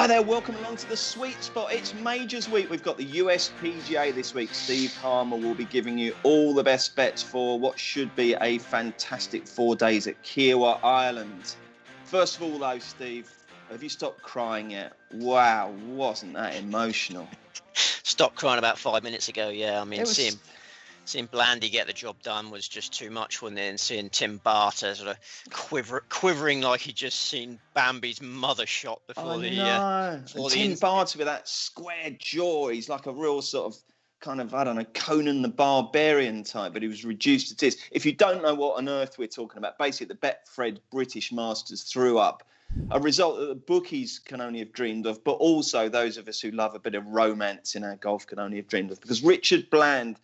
Hi there, welcome along to the sweet spot. It's Majors Week. We've got the US PGA this week. Steve Palmer will be giving you all the best bets for what should be a fantastic 4 days at Kiowa Island. First of all, though, Steve, have you stopped crying yet? Wow, wasn't that emotional? Stopped crying about 5 minutes ago, yeah. I mean, seeing Blandy get the job done was just too much, wasn't it? And seeing Tim Barter sort of quivering like he'd just seen Bambi's mother shot before Tim Barter with that square jaw. He's like a real sort of kind of, I don't know, Conan the Barbarian type, but he was reduced to tears. If you don't know what on earth we're talking about, basically the Betfred British Masters threw up a result that the bookies can only have dreamed of, but also those of us who love a bit of romance in our golf can only have dreamed of, because Richard Bland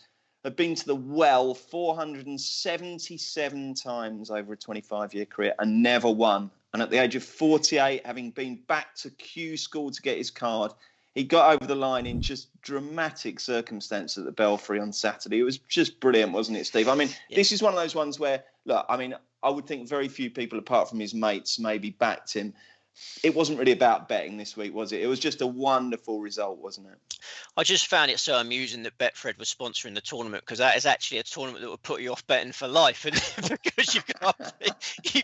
had been to the well 477 times over a 25-year career and never won. And at the age of 48, having been back to Q School to get his card, he got over the line in just dramatic circumstance at the Belfry on Saturday. It was just brilliant, wasn't it, Steve? I mean, This is one of those ones where, look, I mean, I would think very few people, apart from his mates, maybe backed him. It wasn't really about betting this week, was it? It was just a wonderful result, wasn't it? I just found it so amusing that Betfred was sponsoring the tournament, because that is actually a tournament that would put you off betting for life. And because you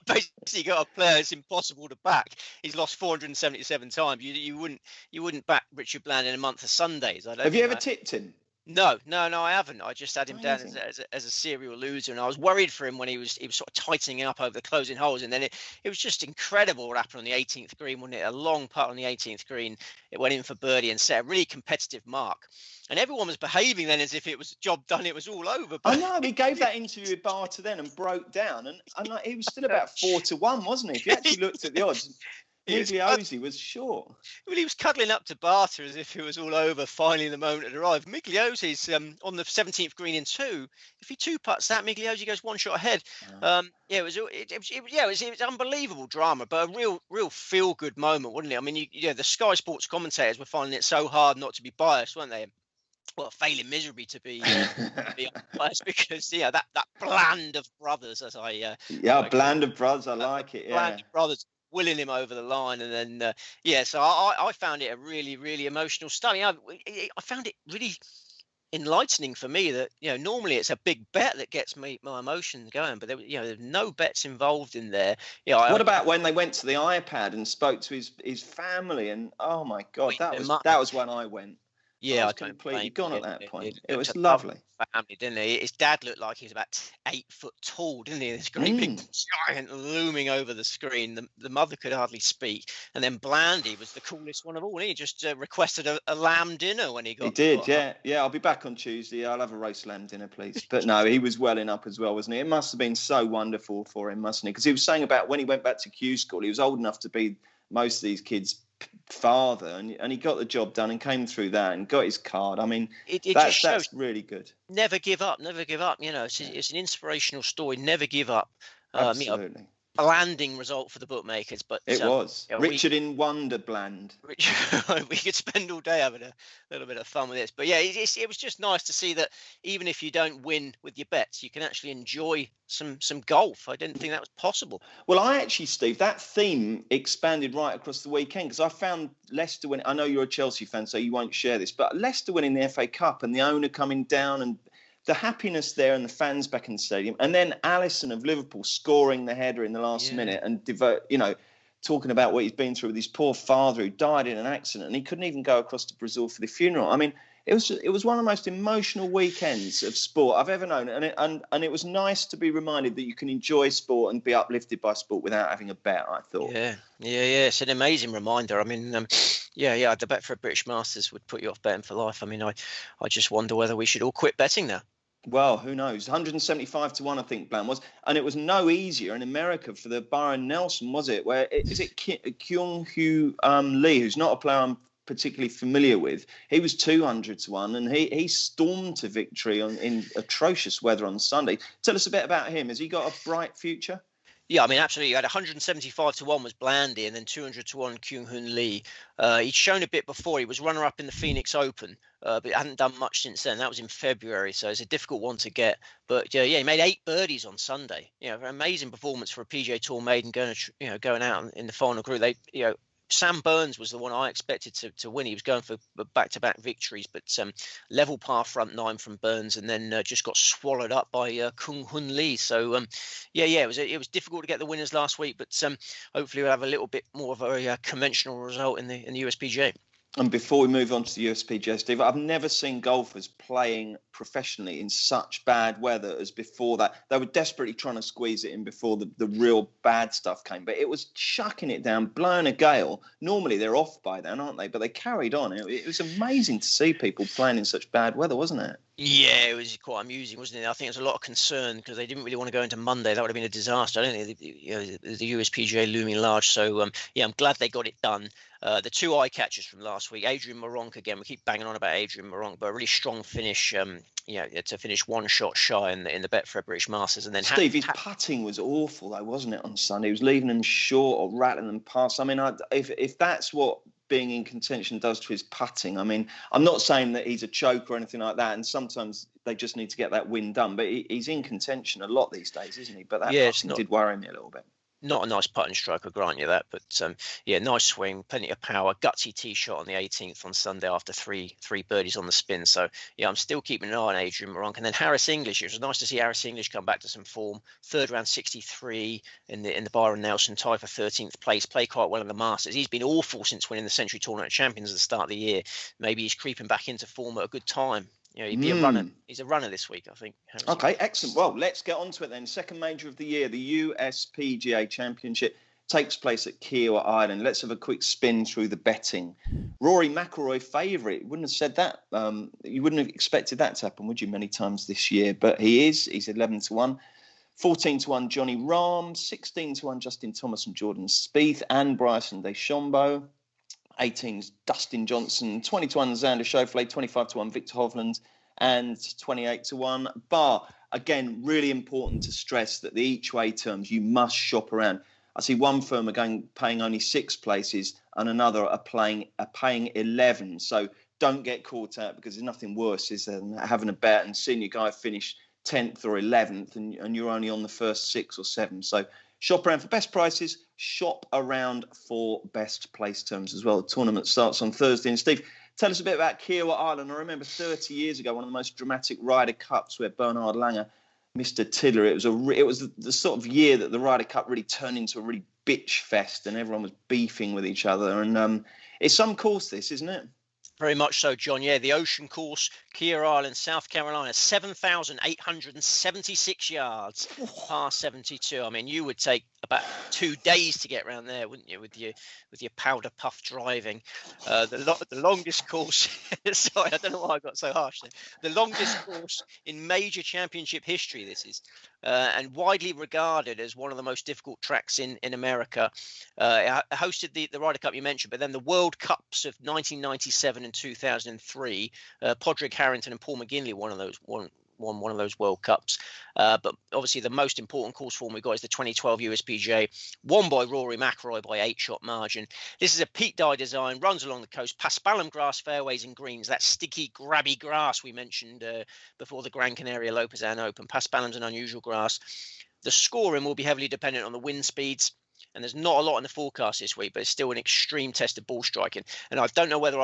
basically got a player it's impossible to back. He's lost 477 times. You wouldn't back Richard Bland in a month of Sundays. Have you ever tipped him? No, I haven't. I just had him down as a serial loser, and I was worried for him when he was sort of tightening up over the closing holes, and then it was just incredible what happened on the 18th green, wasn't it? A long putt on the 18th green, it went in for birdie and set a really competitive mark, and everyone was behaving then as if it was job done, it was all over. But I know, he gave that interview with Barter then and broke down, and like, he was still about 4-1, wasn't he? If you actually looked at the odds. Migliosi was short. Well, he was cuddling up to Barter as if it was all over. Finally, the moment had arrived. Migliosi's on the 17th green in 2. If he two putts that, Migliosi goes one shot ahead. It was unbelievable drama, but a real feel good moment, wasn't it? I mean, the Sky Sports commentators were finding it so hard not to be biased, weren't they? Well, failing miserably to be biased, because that Bland of brothers, as I Bland of brothers, I like it. Bland of brothers. Willing him over the line, and then so I found it a really, really emotional study. I found it really enlightening for me that normally it's a big bet that gets my emotions going, but there's no bets involved in there. What about when they went to the iPad and spoke to his family? And oh my God, that was when I went. Yeah, I was completely gone at that point. It was lovely. Family, didn't he? His dad looked like he was about 8 foot tall, didn't he? This great big giant looming over the screen. The mother could hardly speak. And then Blandy was the coolest one of all. He just requested a lamb dinner when he got. He did, yeah. I'll be back on Tuesday. I'll have a roast lamb dinner, please. But no, he was welling up as well, wasn't he? It must have been so wonderful for him, mustn't it? Because he was saying about when he went back to Q School, he was old enough to be most of these kids' father, and he got the job done and came through that and got his card. I mean, that's really good. Never give up. It's an inspirational story. Never give up. Absolutely. A landing result for the bookmakers, but it was Richard in Wonder Bland. We could spend all day having a little bit of fun with this, but it was just nice to see that even if you don't win with your bets, you can actually enjoy some golf. I didn't think that was possible. Well, Steve, that theme expanded right across the weekend, because I found Leicester winning. I know you're a Chelsea fan, so you won't share this, but Leicester winning the FA Cup and the owner coming down, and the happiness there and the fans back in the stadium. And then Alisson of Liverpool scoring the header in the last minute and talking about what he's been through with his poor father who died in an accident, and he couldn't even go across to Brazil for the funeral. I mean, it was one of the most emotional weekends of sport I've ever known. And it was nice to be reminded that you can enjoy sport and be uplifted by sport without having a bet, I thought. Yeah. It's an amazing reminder. I mean, the bet for a British Masters would put you off betting for life. I mean, I just wonder whether we should all quit betting now. Well, who knows? 175-1, I think, Bland was. And it was no easier in America for the Byron Nelson, was it? Is it Kyung-Hoo Lee, who's not a player I'm particularly familiar with? He was 200-1, and he stormed to victory in atrocious weather on Sunday. Tell us a bit about him. Has he got a bright future? Yeah, I mean, absolutely. You had 175-1 was Blandy, and then 200-1 Kyung-Hoon Lee. He'd shown a bit before. He was runner-up in the Phoenix Open, but hadn't done much since then. That was in February, so it's a difficult one to get. But he made 8 birdies on Sunday. Amazing performance for a PGA Tour maiden going out in the final group. They, Sam Burns was the one I expected to win. He was going for back-to-back victories, but level par front 9 from Burns, and then just got swallowed up by Kung Hun Lee. So it was difficult to get the winners last week, but hopefully we'll have a little bit more of a conventional result in the USPGA. And before we move on to the USPGA, Steve, I've never seen golfers playing professionally in such bad weather as before that. They were desperately trying to squeeze it in before the real bad stuff came. But it was chucking it down, blowing a gale. Normally they're off by then, aren't they? But they carried on. It was amazing to see people playing in such bad weather, wasn't it? Yeah, it was quite amusing, wasn't it? I think there's a lot of concern because they didn't really want to go into Monday. That would have been a disaster. I don't think the USPGA looming large. So, I'm glad they got it done. The two eye catchers from last week, Adrian Moronk again. We keep banging on about Adrian Moronk, but a really strong finish. To finish one shot shy in the Betfred British Masters, and then Steve, his putting was awful, though, wasn't it? On Sunday, he was leaving them short or rattling them past. I mean, if that's what being in contention does to his putting, I mean, I'm not saying that he's a choker or anything like that, and sometimes they just need to get that win done. But he's in contention a lot these days, isn't he? But that putting did worry me a little bit. Not a nice putting stroke, I grant you that, but nice swing, plenty of power, gutsy tee shot on the 18th on Sunday after three birdies on the spin. So I'm still keeping an eye on Adrian Moronk. And then Harris English. It was nice to see Harris English come back to some form. Third round 63 in the Byron Nelson tie for 13th place. Played quite well in the Masters. He's been awful since winning the Century Tournament of Champions at the start of the year. Maybe he's creeping back into form at a good time. He'd be a runner. He's a runner this week, I think. Okay, excellent. Well, let's get on to it then. Second major of the year, the USPGA Championship takes place at Kiowa Island. Let's have a quick spin through the betting. Rory McIlroy favourite. You wouldn't have said that. You wouldn't have expected that to happen, would you, many times this year? But he is. He's 11-1. 14-1 Johnny Rahm. 16-1 Justin Thomas and Jordan Spieth and Bryson DeChambeau. 18's Dustin Johnson, 20-1 Xander Schauffele, 25-1 Victor Hovland, and 28-1 Barr. Again, really important to stress that the each way terms, you must shop around. I see one firm are paying only 6 places and another are paying 11. So don't get caught out, because there's nothing worse than having a bet and seeing your guy finish 10th or 11th and you're only on the first 6 or 7. So shop around for best prices, shop around for best place terms as well. The tournament starts on Thursday. And Steve, tell us a bit about Kiowa Island. I remember 30 years ago, one of the most dramatic Ryder Cups where Bernhard Langer missed a Tiller. It was the sort of year that the Ryder Cup really turned into a really bitch fest and everyone was beefing with each other. And it's some course, this, isn't it? Very much so, John. Yeah, the Ocean Course, Kiowa Island, South Carolina, 7,876 yards, par 72. I mean, you would take about 2 days to get around there, wouldn't you, with your powder puff driving? The longest course. Sorry, I don't know why I got so harsh there. The longest course in major championship history. This is, and widely regarded as one of the most difficult tracks in America. It hosted the Ryder Cup you mentioned, but then the World Cups of 1997 and 2003. Podrick Harrington and Paul McGinley won one of those World Cups. But obviously the most important course form we've got is the 2012 USPGA, won by Rory McIlroy by 8-shot margin. This is a Pete Dye design, runs along the coast, paspalum grass fairways and greens, that sticky, grabby grass we mentioned before the Gran Canaria Lopezan Open. Paspalum's an unusual grass. The scoring will be heavily dependent on the wind speeds, and there's not a lot in the forecast this week, but it's still an extreme test of ball striking. And I don't know whether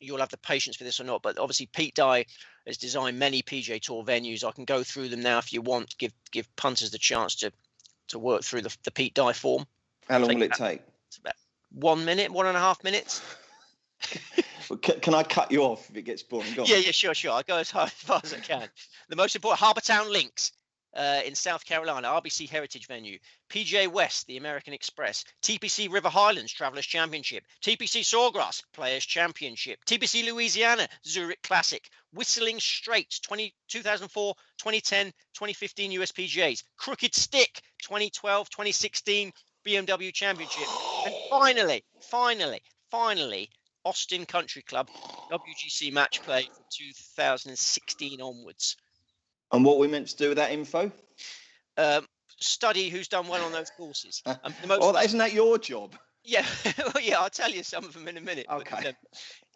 you'll have the patience for this or not, but obviously Pete Dye has designed many PGA Tour venues. I can go through them now if you want. Give punters the chance to work through the Pete Dye form. How long will it take? It's about 1 minute, 1.5 minutes. Well, can I cut you off if it gets boring? Go on. Yeah, sure. I'll go as far as I can. The most important, Harbour Town Links. In South Carolina, RBC Heritage Venue, PGA West, the American Express, TPC River Highlands Travelers Championship, TPC Sawgrass Players Championship, TPC Louisiana Zurich Classic, Whistling Straits 2004, 2010, 2015 USPGAs, Crooked Stick 2012, 2016 BMW Championship, and finally, Austin Country Club WGC Match Play from 2016 onwards. And what are we meant to do with that info? Study who's done well on those courses. Isn't that your job? Yeah, yeah. I'll tell you some of them in a minute. Okay.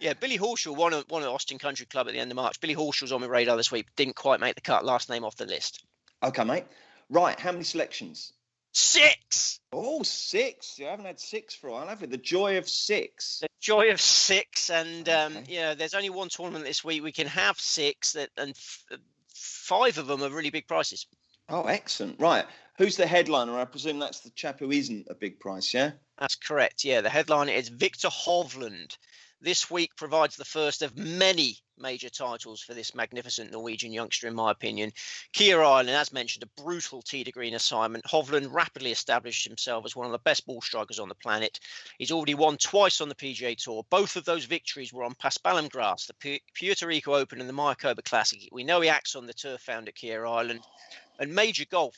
But, Billy Horschel won at Austin Country Club at the end of March. Billy Horschel's on my radar this week. Didn't quite make the cut. Last name off the list. Okay, mate. Right. How many selections? 6. Oh, 6. You haven't had 6 for a while, have you? The joy of 6. The joy of 6, and Okay. there's only one tournament this week. We can have 6, and 5 of them are really big prices. Oh, excellent. Right. Who's the headliner? I presume that's the chap who isn't a big price, yeah? That's correct. Yeah, the headliner is Victor Hovland. This week provides the first of many major titles for this magnificent Norwegian youngster, in my opinion. Kia Island, as mentioned, a brutal tee to green assignment. Hovland rapidly established himself as one of the best ball strikers on the planet. He's already won twice on the PGA Tour. Both of those victories were on Paspalum grass, the Puerto Rico Open and the Mayakoba Classic. We know he acts on the turf found at Kia Island. And major golf,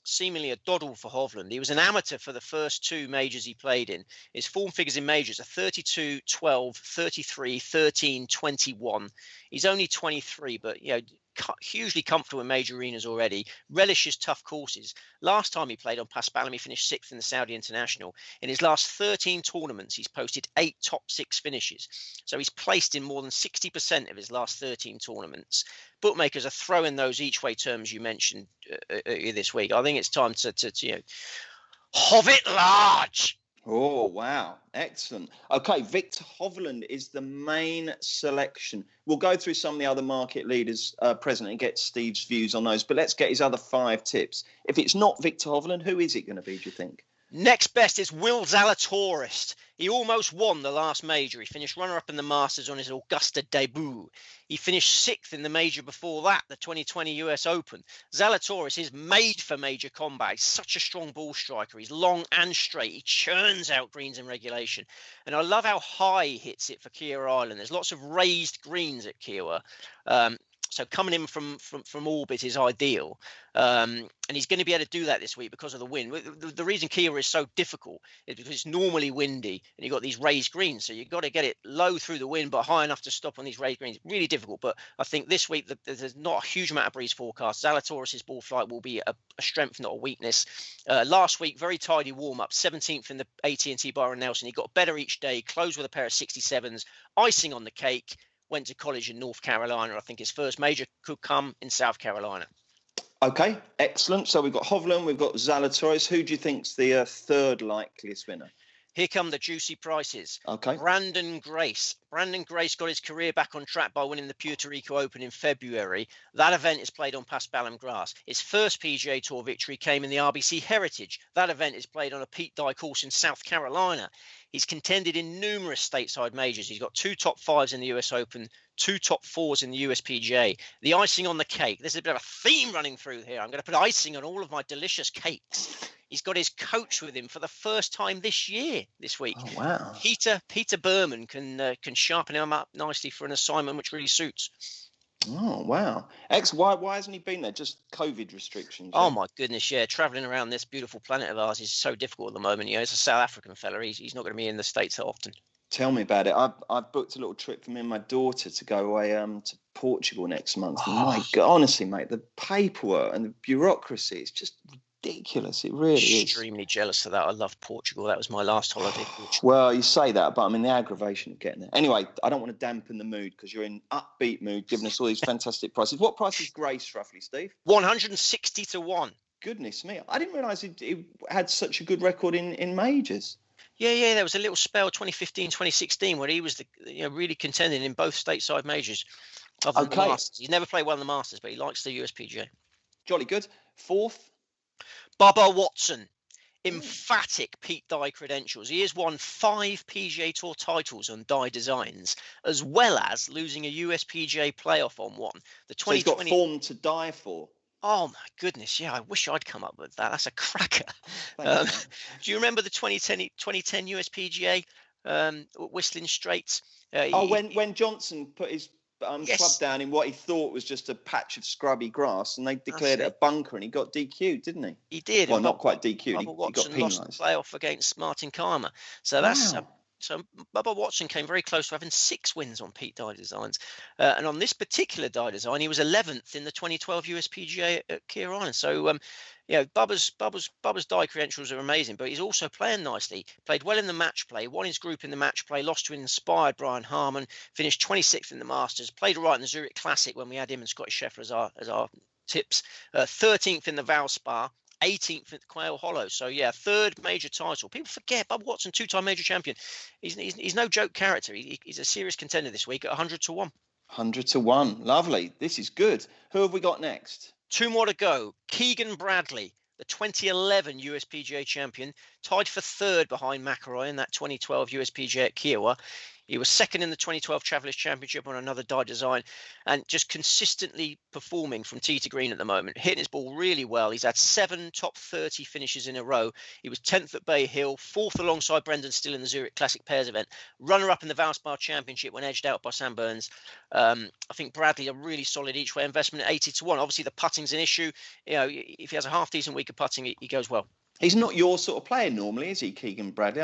seemingly a doddle for Hovland. He was an amateur for the first 2 majors he played in. His form figures in majors are 32, 12, 33, 13, 21. He's only 23, but hugely comfortable in major arenas already. Relishes tough courses. Last time he played on Paspalum, he finished 6th in the Saudi International. In his last 13 tournaments, he's posted 8 top 6 finishes. So he's placed in more than 60% of his last 13 tournaments. Bookmakers are throwing those each way terms you mentioned this week. I think it's time to hov it large. Oh, wow. Excellent. Okay, Victor Hovland is the main selection. We'll go through some of the other market leaders present and get Steve's views on those, but let's get his other 5 tips. If it's not Victor Hovland, who is it going to be, do you think? Next best is Will Zalatoris. He almost won the last major. He finished runner-up in the Masters on his Augusta debut. He finished 6th in the major before that, the 2020 US Open. Zalatoris is made for major combat. He's such a strong ball striker. He's long and straight. He churns out greens in regulation. And I love how high he hits it for Kia Island. There's lots of raised greens at Kia. So coming in from orbit is ideal. And he's going to be able to do that this week because of the wind. The reason Kia is so difficult is because it's normally windy and you've got these raised greens. So you've got to get it low through the wind, but high enough to stop on these raised greens. Really difficult. But I think this week there's not a huge amount of breeze forecast. Zalatoris' ball flight will be a strength, not a weakness. Last week, very tidy warm-up, 17th in the AT&T Byron Nelson. He got better each day, closed with a pair of 67s, icing on the cake. Went to college in North Carolina. I think his first major could come in South Carolina. Okay, excellent. So we've got Hovland, we've got Zalatoris. Who do you think's the third likeliest winner? Here come the juicy prices. Okay. Brandon Grace. Brandon Grace got his career back on track by winning the Puerto Rico Open in February. That event is played on Paspalum grass. His first PGA Tour victory came in the RBC Heritage. That event is played on a Pete Dye course in South Carolina. He's contended in numerous stateside majors. He's got 2 top 5s in the US Open, 2 top 4s in the USPGA. The icing on the cake. There's a bit of a theme running through here. I'm going to put icing on all of my delicious cakes. He's got his coach with him for the first time this week. Oh, wow. Peter Berman can sharpen him up nicely for an assignment which really suits. Oh, wow. Why hasn't he been there? Just COVID restrictions? Oh, my goodness, yeah. Travelling around this beautiful planet of ours is so difficult at the moment. He's a South African fella. He's not going to be in the States so often. Tell me about it. I've booked a little trip for me and my daughter to go away to Portugal next month. Oh. My God, honestly, mate, the paperwork and the bureaucracy, it's just ridiculous. It really is. Extremely jealous of that. I loved Portugal. That was my last holiday. Well, you say that, but I mean the aggravation of getting there. Anyway, I don't want to dampen the mood because you're in upbeat mood, giving us all these fantastic prices. What price is Grace roughly, Steve? 160 to 1. Goodness me. I didn't realise he had such a good record in majors. Yeah. There was a little spell, 2015, 2016, where he was really contending in both stateside majors. Other than the Masters. He's never played one of the Masters, but he likes the USPGA. Jolly good. 4th? Bubba Watson. Emphatic Pete Dye credentials. He has won 5 PGA Tour titles on Dye designs, as well as losing a USPGA playoff on one. So he's got form to die for. Oh, my goodness. Yeah, I wish I'd come up with that. That's a cracker. Do you remember the 2010 USPGA Whistling Straits? When Johnson put his club down in what he thought was just a patch of scrubby grass, and they declared it a bunker, and he got DQ'd, didn't he? He did. Well, not quite DQ'd. He got penalised. Lost the playoff against Martin Kaymer. So that's... So Bubba Watson came very close to having 6 wins on Pete Dye designs. And on this particular Dye design, he was 11th in the 2012 USPGA at Kia Island. So, Bubba's Dye credentials are amazing, but he's also playing nicely. Played well in the match play, won his group in the match play, lost to inspired Brian Harman, finished 26th in the Masters, played right in the Zurich Classic when we had him and Scotty Scheffler as our tips. 13th in the Valspar, 18th at Quail Hollow. So yeah, third major title. People forget Bubba Watson, two-time major champion. He's no joke character. He's a serious contender this week at 100 to 1. 100 to 1. Lovely. This is good. Who have we got next? Two more to go. Keegan Bradley, the 2011 USPGA champion, tied for third behind McIlroy in that 2012 USPGA at Kiowa. He was second in the 2012 Travelers Championship on another die design, and just consistently performing from tee to green at the moment, hitting his ball really well. He's had 7 top 30 finishes in a row. He was 10th at Bay Hill, 4th alongside Brendan Still in the Zurich Classic Pairs event, runner-up in the Valspar Championship when edged out by Sam Burns. I think Bradley a really solid each-way investment at 80 to 1. Obviously, the putting's an issue. If he has a half-decent week of putting, he goes well. He's not your sort of player normally, is he, Keegan Bradley?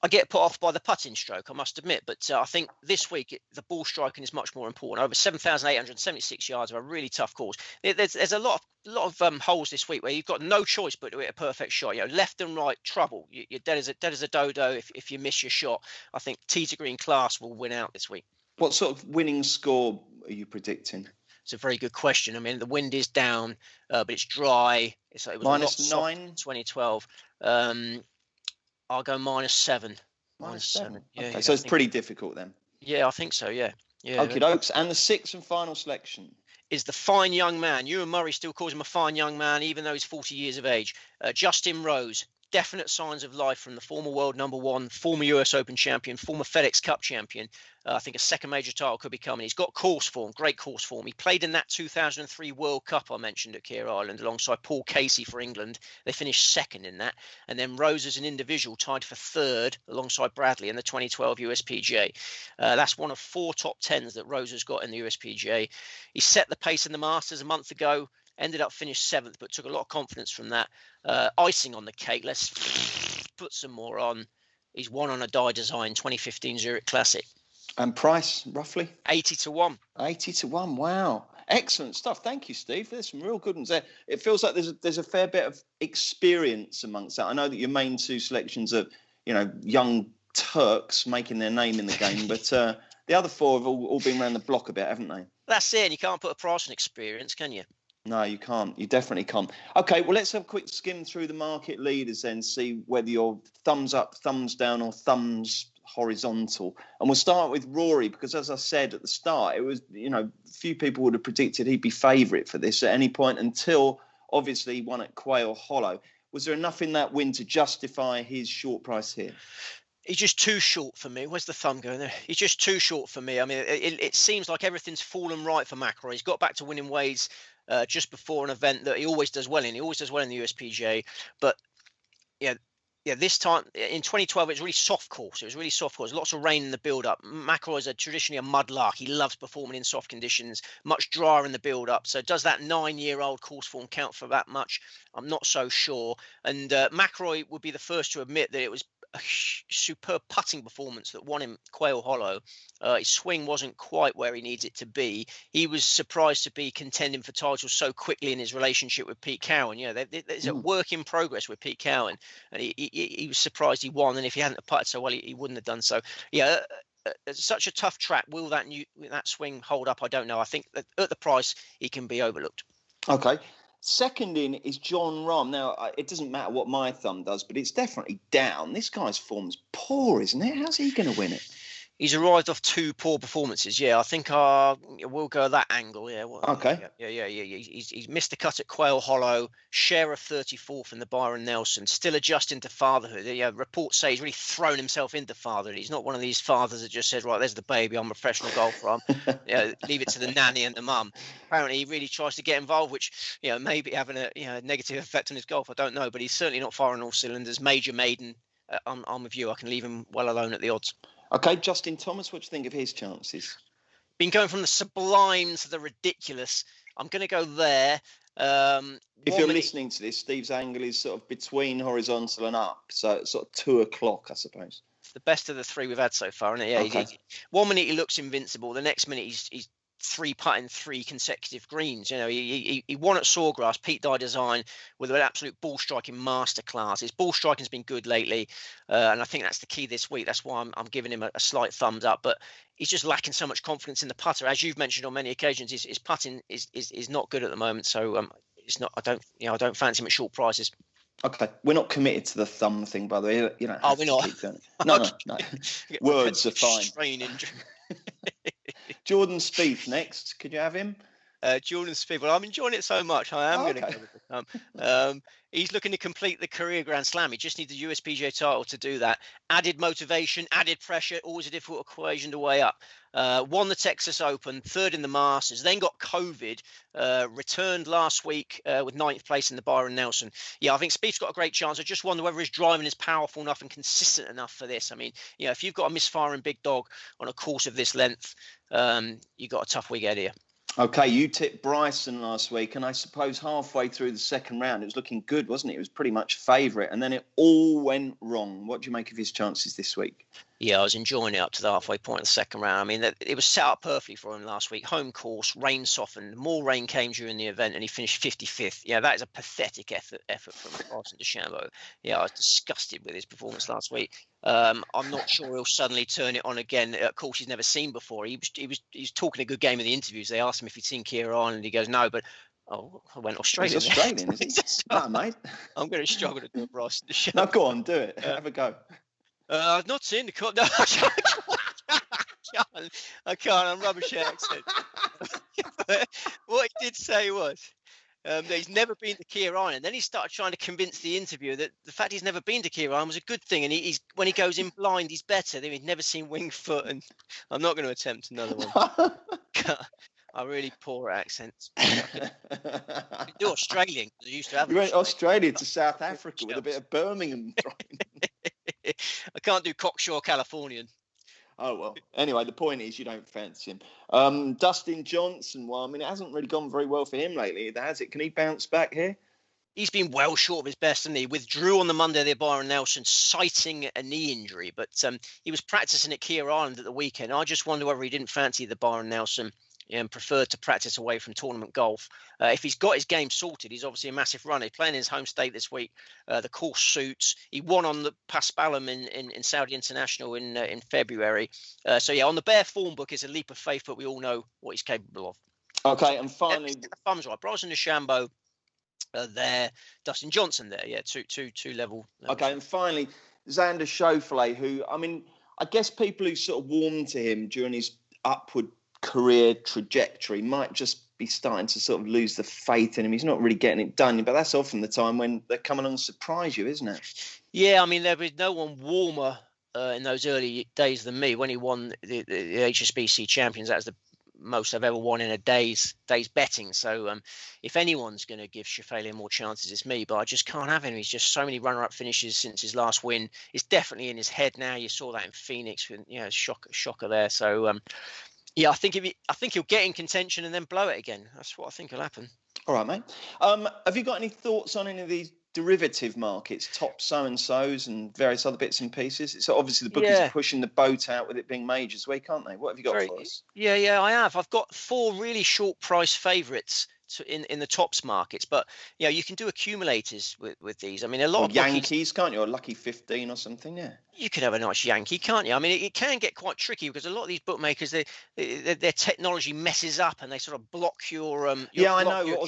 I get put off by the putting stroke, I must admit, but I think this week the ball striking is much more important. Over 7,876 yards of a really tough course. There's a lot of holes this week where you've got no choice but to hit a perfect shot. Left and right trouble. You're dead as a dodo if you miss your shot. I think tee to green class will win out this week. What sort of winning score are you predicting? It's a very good question. I mean, the wind is down, but it's dry. It was -9 2012. I'll go -7. -7. Yeah, okay, so it's pretty difficult then. Yeah, I think so. Yeah. Okie dokes. And the sixth and final selection is the fine young man. Ewan Murray still calls him a fine young man, even though he's 40 years of age. Justin Rose. Definite signs of life from the former world #1, former US Open champion, former FedEx Cup champion. I think a second major title could be coming. He's got course form, great course form. He played in that 2003 World Cup I mentioned at Keir Island alongside Paul Casey for England. They finished second in that. And then Rose as an individual tied for third alongside Bradley in the 2012 USPGA. That's one of 4 top 10s that Rose has got in the USPGA. He set the pace in the Masters a month ago. Ended up finished 7th, but took a lot of confidence from that. Icing on the cake. Let's put some more on. He's won on a die design 2015 Zurich Classic. And price, roughly? 80 to 1. 80 to 1. Wow. Excellent stuff. Thank you, Steve. There's some real good ones there. It feels like there's a fair bit of experience amongst that. I know that your main 2 selections are, young Turks making their name in the game, but the other 4 have all been around the block a bit, haven't they? That's it. And you can't put a price on experience, can you? No, you can't. You definitely can't. Okay, well, let's have a quick skim through the market leaders then, see whether you're thumbs up, thumbs down, or thumbs horizontal. And we'll start with Rory, because as I said at the start, it was, few people would have predicted he'd be favourite for this at any point until, obviously, he won at Quail Hollow. Was there enough in that win to justify his short price here? He's just too short for me. Where's the thumb going there? He's just too short for me. I mean, it seems like everything's fallen right for McIlroy. He's got back to winning ways just before an event that he always does well in. He always does well in the USPGA. But, this time in 2012, it was really soft course. It was really soft course. Lots of rain in the build-up. McIlroy is traditionally a mudlark. He loves performing in soft conditions, much drier in the build-up. So does that 9-year-old course form count for that much? I'm not so sure. And McIlroy would be the first to admit that it was a superb putting performance that won him Quail Hollow. His swing wasn't quite where he needs it to be. He was surprised to be contending for titles so quickly in his relationship with Pete Cowan. There's a work in progress with Pete Cowan, and he was surprised he won. And if he hadn't putted so well, he wouldn't have done so. It's such a tough track. Will that swing hold up? I don't know. I think that at the price, he can be overlooked. Okay. Second in is John Rahm. Now, it doesn't matter what my thumb does, but it's definitely down. This guy's form's poor, isn't it? How's he going to win it? He's arrived off 2 poor performances. Yeah, I think we'll go that angle. Yeah. Well, okay. Yeah. He's missed the cut at Quail Hollow. Share of 34th in the Byron Nelson. Still adjusting to fatherhood. Reports say he's really thrown himself into fatherhood. He's not one of these fathers that just says, right, there's the baby. I'm a professional golfer. Leave it to the nanny and the mum. Apparently, he really tries to get involved, which may be having a negative effect on his golf. I don't know, but he's certainly not firing all cylinders. Major maiden. I'm with you. I can leave him well alone at the odds. Okay, Justin Thomas, what do you think of his chances? Been going from the sublime to the ridiculous. I'm going to go there. If you're listening to this, Steve's angle is sort of between horizontal and up, so it's sort of 2 o'clock, I suppose. It's the best of the 3 we've had so far, isn't it? Yeah. Okay. 1 minute he looks invincible. The next minute he's 3-putting 3 consecutive greens. He won at Sawgrass, Pete Dye design, with an absolute ball striking masterclass. His ball striking's been good lately, and I think that's the key this week. That's why I'm giving him a slight thumbs up. But he's just lacking so much confidence in the putter, as you've mentioned on many occasions. His putting is not good at the moment. So it's not. I don't fancy him at short prices. Okay, we're not committed to the thumb thing, by the way. You don't have We're to not. keep doing it. No. Words are fine. Strain injury. Jordan Spieth next. Could you have him? Jordan Spieth. Well, I'm enjoying it so much. I am going to go with the thumb. He's looking to complete the career Grand Slam. He just needs the USPGA title to do that. Added motivation, added pressure. Always a difficult equation to weigh up. Won the Texas Open, third in the Masters, then got COVID, returned last week with 9th place in the Byron Nelson. Yeah, I think Spieth's got a great chance. I just wonder whether his driving is powerful enough and consistent enough for this. I mean, if you've got a misfiring big dog on a course of this length, you've got a tough week ahead here. Okay, you tipped Bryson last week, and I suppose halfway through the second round, it was looking good, wasn't it? It was pretty much favourite, and then it all went wrong. What do you make of his chances this week? Yeah, I was enjoying it up to the halfway point of the second round. I mean, it was set up perfectly for him last week. Home course, rain softened. More rain came during the event, and he finished 55th. Yeah, that is a pathetic effort from Bryson DeChambeau. Yeah, I was disgusted with his performance last week. I'm not sure he'll suddenly turn it on again. Of course, he's never seen before. He was talking a good game in the interviews. They asked him if he'd seen Keir Ireland. He goes, no, but I went Australian. He's Australian, is he? No, mate. I'm going to struggle to do a Bryson DeChambeau. No, go on, do it. Have a go. I've not seen the cup. No, I can't. I'm rubbish at accent. What he did say was that he's never been to Keir Island. Then he started trying to convince the interviewer that the fact he's never been to Keir Island was a good thing, and he's when he goes in blind, he's better. Then he's never seen Winged Foot, and I'm not going to attempt another one. I'm really poor at accents. I can do Australian because I used to have. You went Australia to South Africa with a bit of Birmingham. I can't do Cockshaw Californian. Oh, well. Anyway, the point is you don't fancy him. Dustin Johnson, well, I mean, it hasn't really gone very well for him lately, has it? Can he bounce back here? He's been well short of his best, hasn't he? Withdrew on the Monday there, Byron Nelson, citing a knee injury. But he was practicing at Keir Island at the weekend. I just wonder whether he didn't fancy the Byron Nelson and preferred to practice away from tournament golf. If he's got his game sorted, he's obviously a massive runner. He's playing in his home state this week. The course suits. He won on the Paspalum in Saudi International in February. So, yeah, on the bare form book, it's a leap of faith, but we all know what he's capable of. Okay, and finally... Thumbs right. Bryson DeChambeau there. Dustin Johnson there. Yeah, two level. Okay, and finally, Xander Schauffele, who, I mean, I guess people who sort of warmed to him during his upward career trajectory might just be starting to sort of lose the faith in him. He's not really getting it done, but that's often the time when they come along and surprise you, isn't it? Yeah, I mean, there was no one warmer in those early days than me when he won the HSBC Champions. That was the most I've ever won in a day's betting. So if anyone's going to give Schauffele more chances, it's me, but I just can't have him. He's just so many runner-up finishes since his last win. It's definitely in his head now. You saw that in Phoenix with shocker there. So yeah, I think he'll get in contention and then blow it again. That's what I think will happen. All right, mate. Have you got any thoughts on any of these derivative markets, top so-and-sos and various other bits and pieces? It's obviously the bookies are pushing the boat out with it being Majors Week, aren't they? What have you got for us? Yeah, I have. I've got 4 really short price favourites in the tops markets, but you can do accumulators with these. I mean, a lot of Yankees, can't you? Or lucky 15 or something, yeah. You can have a nice Yankee, can't you? I mean, it can get quite tricky because a lot of these bookmakers, their technology messes up and they sort of block your. I know. Or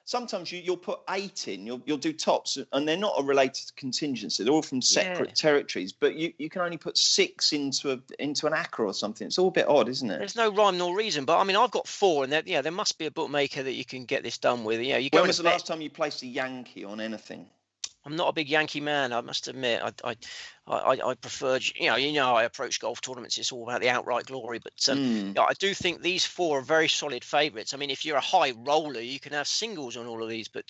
sometimes you'll put 8 in. You'll do tops, and they're not a related contingency. They're all from separate territories. But you can only put 6 into an ACRA or something. It's all a bit odd, isn't it? There's no rhyme nor reason. But I mean, I've got 4, and there must be a bookmaker that you can get this done with. When was the last time you placed a Yankee on anything? I'm not a big Yankee man, I must admit. I prefer, I approach golf tournaments. It's all about the outright glory. But I do think these 4 are very solid favourites. I mean, if you're a high roller, you can have singles on all of these. But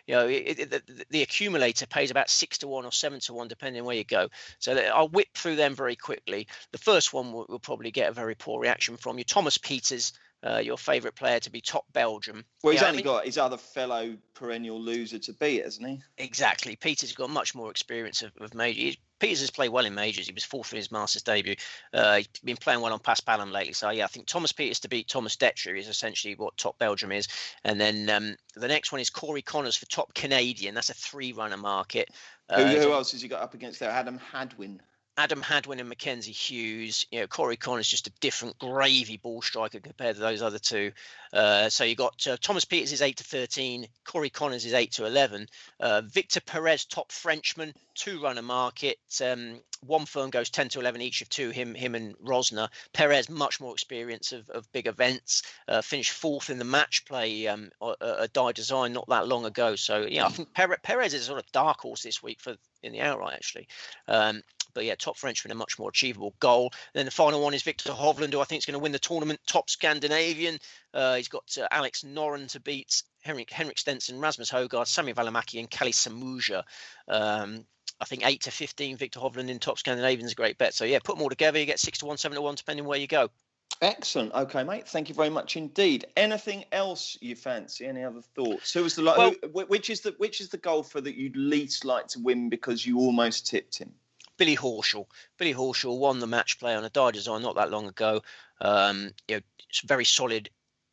the accumulator pays about 6 to 1 or 7 to 1, depending where you go. So I'll whip through them very quickly. The first one will probably get a very poor reaction from you. Thomas Pieters. Your favourite player to be top Belgium. Well, he's got his other fellow perennial loser to beat, hasn't he? Exactly. Pieters has got much more experience of majors. Pieters has played well in majors. He was 4th in his Masters debut. He's been playing well on Paspalum lately. So, I think Thomas Pieters to beat Thomas Detcher is essentially what top Belgium is. And then the next one is Corey Connors for top Canadian. That's a 3-runner market. Who else has he got up against there? Adam Hadwin. Adam Hadwin and Mackenzie Hughes. Corey Connors just a different gravy ball striker compared to those other two. So you got Thomas Peters is 8-13, Corey Connors is 8-11. Victor Perez, top Frenchman, 2-runner market. One firm goes 10-11 each of two. Him and Rosner. Perez much more experience of big events. Finished 4th in the match play a Die Design not that long ago. So I think Perez is a sort of dark horse this week in the outright actually. But yeah, top Frenchman, a much more achievable goal. Then the final one is Victor Hovland, who I think is going to win the tournament. Top Scandinavian. He's got Alex Noren to beat, Henrik Stenson, Rasmus Højgaard, Sami Välimäki, and Kalle Samuja. I think 8-15 Victor Hovland in top Scandinavian is a great bet. So yeah, put them all together, you get 6-1, 7-1, depending where you go. Excellent. Okay, mate. Thank you very much indeed. Anything else you fancy? Any other thoughts? Who was which is the golfer that you'd least like to win because you almost tipped him? Billy Horschel. Billy Horschel won the match play on a Die Design not that long ago. It's very solid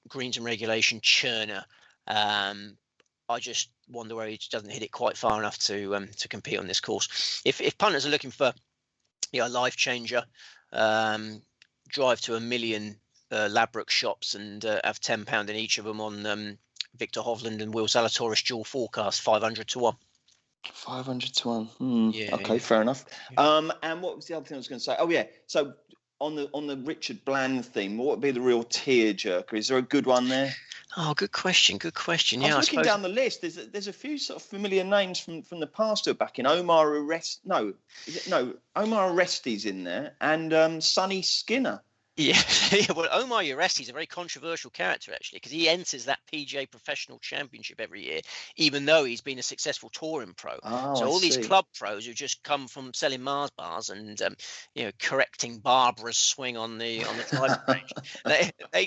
greens and regulation churner. I just wonder where he just doesn't hit it quite far enough to compete on this course. If punters are looking for a life changer, drive to 1 million Ladbroke shops and have £10 in each of them on Victor Hovland and Will Zalatoris dual forecast 500-1. 500-1. Yeah, okay, yeah. Fair enough. Yeah. And what was the other thing I was going to say? Oh yeah, so on the Richard Bland theme, what would be the real tearjerker? Is there a good one there? Oh, good question. Yeah, I was looking down the list. There's a few sort of familiar names from the past who are back in. Omar Aresti's in there, and Sonny Skinner. Yeah, well, Omar Uresti is a very controversial character, actually, because he enters that PGA Professional Championship every year, even though he's been a successful touring pro. So all these club pros who just come from selling Mars bars and correcting Barbara's swing on the driving range,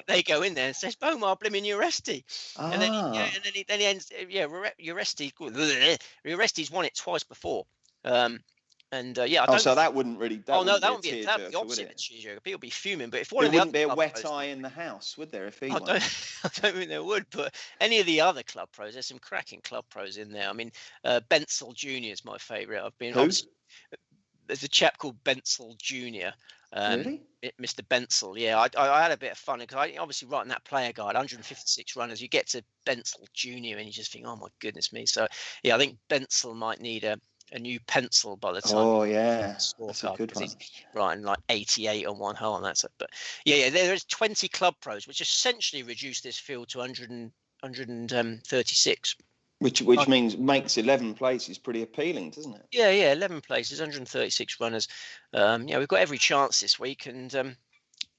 they go in there and says, Omar blimmin' Uresti, and then he ends. Uresti's won it twice before. So that wouldn't really. That wouldn't be the opposite of a tearjerker. People would be fuming. But if one of the wouldn't be a wet eye in the house, would there? If he won? I don't think there would. But any of the other club pros, there's some cracking club pros in there. I mean, Bensel Jr. is my favourite. There's a chap called Bensel Jr. Really? Mr. Bensel. Yeah, I had a bit of fun because I obviously writing that player guide, 156 runners. You get to Bensel Jr. and you just think, oh my goodness me. So yeah, I think Bensel might need a new pencil by the time. Oh yeah, that's a good one. Writing like 88 on one hole, and that's it. But yeah, there's 20 club pros, which essentially reduced this field to 136. Which makes 11 places pretty appealing, doesn't it? Yeah, 11 places, 136 runners. We've got every chance this week, and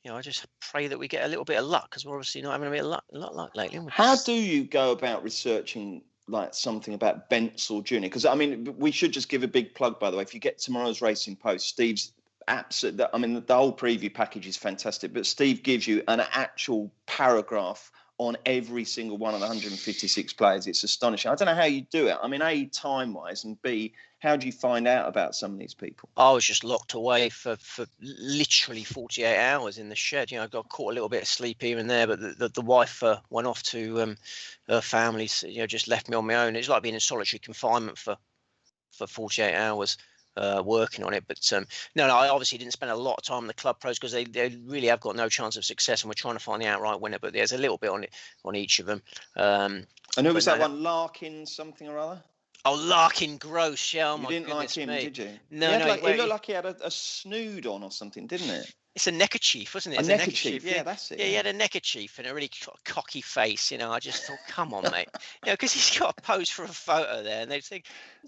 I just pray that we get a little bit of luck because we're obviously not having a bit of lot luck lately. How do you go about researching like something about Bensel Jr.? Because I mean, we should just give a big plug, by the way. If you get tomorrow's Racing Post, Steve's absolute. I mean, the whole preview package is fantastic, but Steve gives you an actual paragraph on every single one of the 156 players. It's astonishing. I don't know how you do it. I mean, A, time-wise, and B, how do you find out about some of these people? I was just locked away for literally 48 hours in the shed. I got caught a little bit of sleep here and there, but the wife went off to her family, just left me on my own. It's like being in solitary confinement for 48 hours. Working on it, but no, I obviously didn't spend a lot of time in the club pros because they really have got no chance of success, and we're trying to find the outright winner. But there's a little bit on each of them. And who was that one? Larkin something or other? Oh, Larkin Gross. Yeah, you didn't like him, did you? No, it looked like he had a snood on or something, didn't it? It's a neckerchief, wasn't it? A neckerchief, yeah, that's it. Yeah, he had a neckerchief and a really cocky face. I just thought, come on, mate. Because he's got a pose for a photo there, and they say,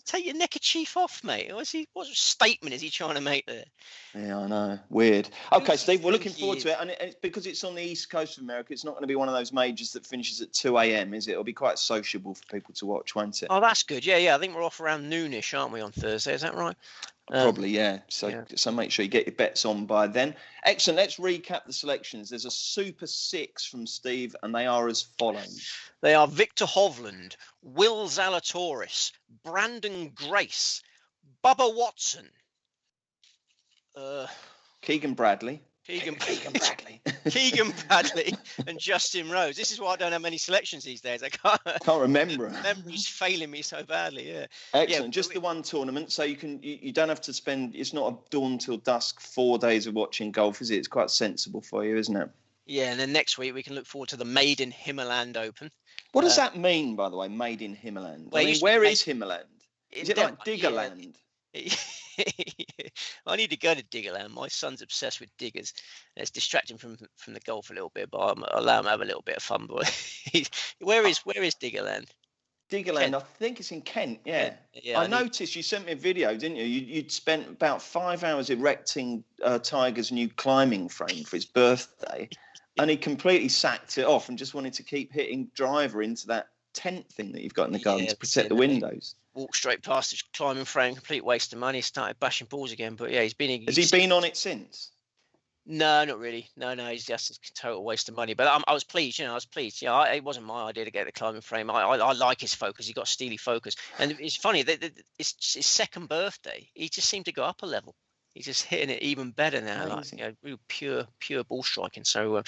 "Take your neckerchief off, mate." What statement is he trying to make there? Yeah, I know. Weird. Okay, Steve, we're looking forward to it, and it's because it's on the east coast of America. It's not going to be one of those majors that finishes at 2 a.m., is it? It'll be quite sociable for people to watch, won't it? Oh, that's good. Yeah. I think we're off around noonish, aren't we, on Thursday? Is that right? Probably, yeah. So make sure you get your bets on by then. Excellent. Let's recap the selections. There's a Super 6 from Steve, and they are as follows. They are Victor Hovland, Will Zalatoris, Brandon Grace, Bubba Watson, Keegan Bradley, Keegan Bradley. Keegan Bradley and Justin Rose. This is why I don't have many selections these days. I can't remember. Memory's failing me so badly. Yeah. Excellent. Just the one tournament, so you don't have to spend. It's not a dawn till dusk 4 days of watching golf, is it? It's quite sensible for you, isn't it? Yeah, and then next week we can look forward to the Made in Himmerland Open. What does that mean, by the way? Made in Himmerland. Where is Himmerland? Is it like Diggerland? I need to go to Diggerland. My son's obsessed with diggers. And it's distracting from the golf a little bit, but I'll allow him to have a little bit of fun. But where is Diggerland? Diggerland, Kent. I think it's in Kent. Yeah. I noticed you sent me a video, didn't you? You'd spent about 5 hours erecting Tiger's new climbing frame for his birthday, and he completely sacked it off and just wanted to keep hitting driver into that tent thing that you've got in the garden to protect the windows. Walked straight past his climbing frame, complete waste of money. Started bashing balls again, but yeah, Has he been on it since? No, not really. No, he's just a total waste of money. But I was pleased, I was pleased. Yeah, it wasn't my idea to get the climbing frame. I like his focus. He got steely focus, and it's funny that it's his second birthday. He just seemed to go up a level. He's just hitting it even better now, like real pure ball striking. So,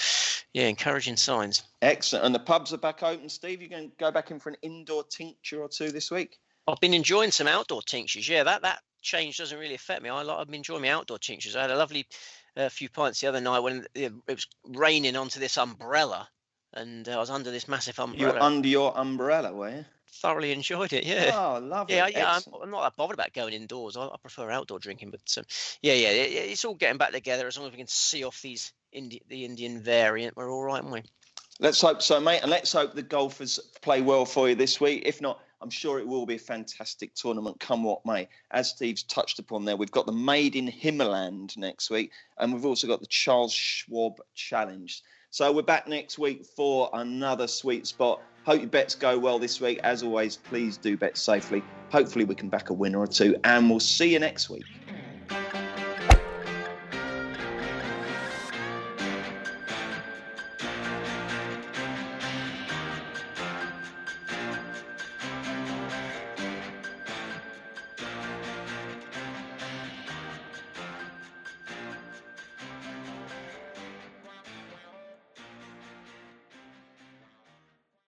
encouraging signs. Excellent. And the pubs are back open, Steve. You're going to go back in for an indoor tincture or two this week? I've been enjoying some outdoor tinctures. Yeah, that change doesn't really affect me. I've been enjoying my outdoor tinctures. I had a lovely few pints the other night when it was raining onto this umbrella, and I was under this massive umbrella. You were under your umbrella, were you? Thoroughly enjoyed it, yeah. Oh, lovely. Yeah, I'm not that bothered about going indoors. I prefer outdoor drinking, but it's all getting back together. As long as we can see off the Indian variant, we're all right, aren't we? Let's hope so, mate, and let's hope the golfers play well for you this week. If not, I'm sure it will be a fantastic tournament, come what may. As Steve's touched upon there, we've got the Made in Himmerland next week, and we've also got the Charles Schwab Challenge. So we're back next week for another sweet spot. Hope your bets go well this week. As always, please do bet safely. Hopefully we can back a winner or two, and we'll see you next week.